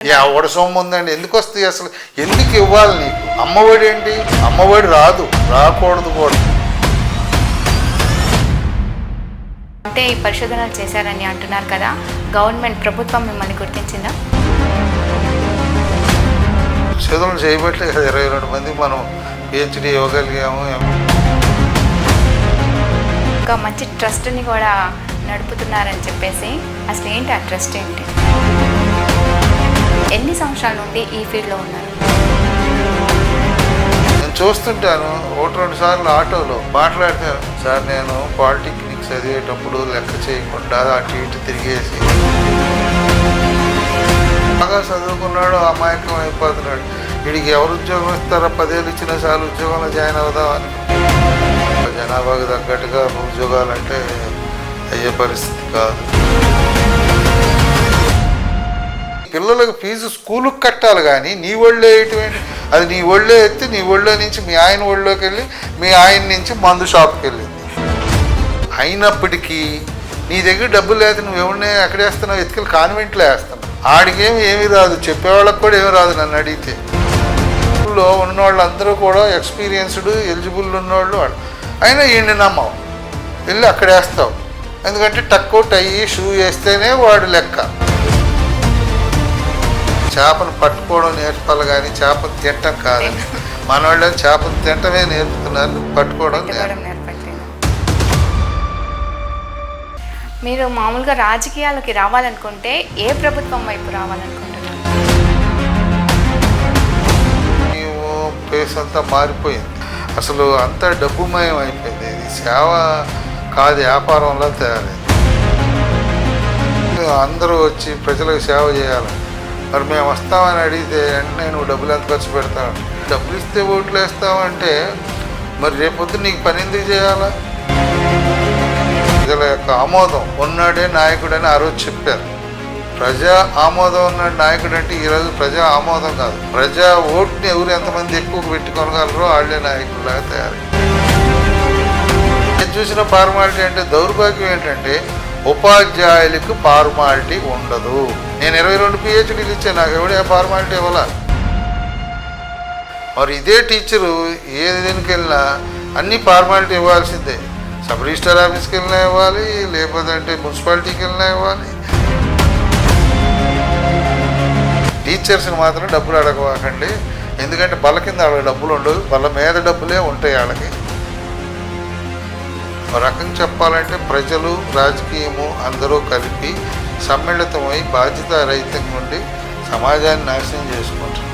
ఎవడ సొమ్ము ఉందండి? ఎందుకు వస్తాయి అసలు? ఎందుకు ఇవ్వాలి నీకు? అమ్మఒడి ఏంటి? అమ్మఒడి రాదు, రాకూడదు కూడా. అంటే ఈ పరిశోధనలు చేశారని అంటున్నారు కదా, గవర్నమెంట్ ప్రభుత్వం మిమ్మల్ని గుర్తించిందా? పరిశోధనలు చేయబట్టే కదా 22 మందికి మనం పిహెచ్డి ఇవ్వగలిగాము. ఒక మంచి ట్రస్ట్ని కూడా నడుపుతున్నారని చెప్పేసి, అసలు ఏంటి ఆ ట్రస్ట్ ఏంటి? ఎన్ని సంవత్సరాల నుండి ఈ ఫీల్డ్లో ఉన్నారు? నేను చూస్తుంటాను, 1-2 సార్లు ఆటోలో మాట్లాడతాను. సార్ నేను పాలిటెక్నిక్ చదివేటప్పుడు లెక్క చేయకుండా అటు ఇటు తిరిగేసి బాగా చదువుకున్నాడు, అమాయకం అయిపోతున్నాడు. వీడికి ఎవరు ఉద్యోగం ఇస్తారో 10 ఏళ్ళు ఇచ్చినా చాలు ఉద్యోగంలో జాయిన్ అవుదామని. జనాభాకు తగ్గట్టుగా ఉద్యోగాలు అంటే అయ్యే పరిస్థితి కాదు. పిల్లలకు ఫీజు స్కూలుకి కట్టాలి, కానీ నీ ఒళ్ళో వేయటమేంటి? అది నీ ఒళ్ళో ఎత్తి నీ ఒళ్ళో నుంచి మీ ఆయన ఒళ్ళోకి వెళ్ళి మీ ఆయన నుంచి మందు షాప్కి వెళ్ళింది. అయినప్పటికీ నీ దగ్గర డబ్బులు లేకపోతే నువ్వు ఎవరినే ఎక్కడ వేస్తున్నావు? ఎత్తుకెళ్ళి కాన్వెంట్లో వేస్తున్నావు. ఆడికేమీ రాదు, చెప్పేవాళ్ళకి కూడా ఏమీ రాదు. నన్ను అడిగితే స్కూల్లో ఉన్నవాళ్ళు అందరూ కూడా ఎక్స్పీరియన్స్డ్ ఎలిజిబుల్ ఉన్నవాళ్ళు వాళ్ళు. అయినా ఈయన్ని నమ్మవు, వెళ్ళి అక్కడ వేస్తావు. ఎందుకంటే టక్కు టై షూ వేస్తేనే వాడు లెక్క. చేపను పట్టుకోవడం నేర్పాలి, కానీ చేపను తింటం కాదని. మన వాళ్ళని చేపను తింటమే నేర్పుతున్నారు, పట్టుకోవడం నేర్పట్లేదు. మీరు మామూలుగా రాజకీయాలకి రావాలనుకుంటే ఏ ప్రభుత్వం వైపు రావాలనుకుంటున్నారు? మేము ఫేస్ అంతా మారిపోయింది, అసలు అంతా డబ్బుమయం అయిపోయింది. ఇది సేవ కాదు, వ్యాపారంలో తయారైంది. అందరూ వచ్చి ప్రజలకు సేవ చేయాలి. మరి మేము వస్తామని అడిగితే వెంటనే నువ్వు డబ్బులు ఎంత ఖర్చు పెడతావు? డబ్బులు ఇస్తే ఓట్లు వేస్తావంటే మరి రేపొద్దు నీకు పని ఎందుకు చేయాలా? ప్రజల యొక్క ఆమోదం ఉన్నాడే నాయకుడు అని ఆ రోజు చెప్పారు. ప్రజా ఆమోదం ఉన్నాడు నాయకుడు అంటే ఈరోజు ప్రజా ఆమోదం కాదు, ప్రజా ఓటుని ఎవరు ఎంతమంది ఎక్కువ పెట్టుకోగలరో వాళ్ళే నాయకుల్లాగా తయారై. నేను చూసిన ఫార్మాలిటీ అంటే దౌర్భాగ్యం ఏంటంటే ఉపాధ్యాయులకు ఫార్మాలిటీ ఉండదు. నేను 22 పిహెచ్డీలు ఇచ్చాను, నాకు ఎవడే ఫార్మాలిటీ ఇవ్వాలా? మరి ఇదే టీచరు ఏ దీనికి వెళ్ళినా అన్ని ఫార్మాలిటీ ఇవ్వాల్సిందే. సబ్ రిజిస్టర్ ఆఫీస్కి వెళ్ళినా ఇవ్వాలి, లేకపోతే అంటే మున్సిపాలిటీకి వెళ్ళినా ఇవ్వాలి. టీచర్స్ని మాత్రం డబ్బులు అడగవాకండి, ఎందుకంటే బల కింద వాళ్ళకి డబ్బులు ఉండవు, బల మీద డబ్బులే ఉంటాయి వాళ్ళకి. ఒక రకంగా చెప్పాలంటే ప్రజలు రాజకీయము అందరూ కలిపి సమ్మిళితమై బాధ్యతారహితం నుండి సమాజాన్ని నాశనం చేసుకుంటున్నారు.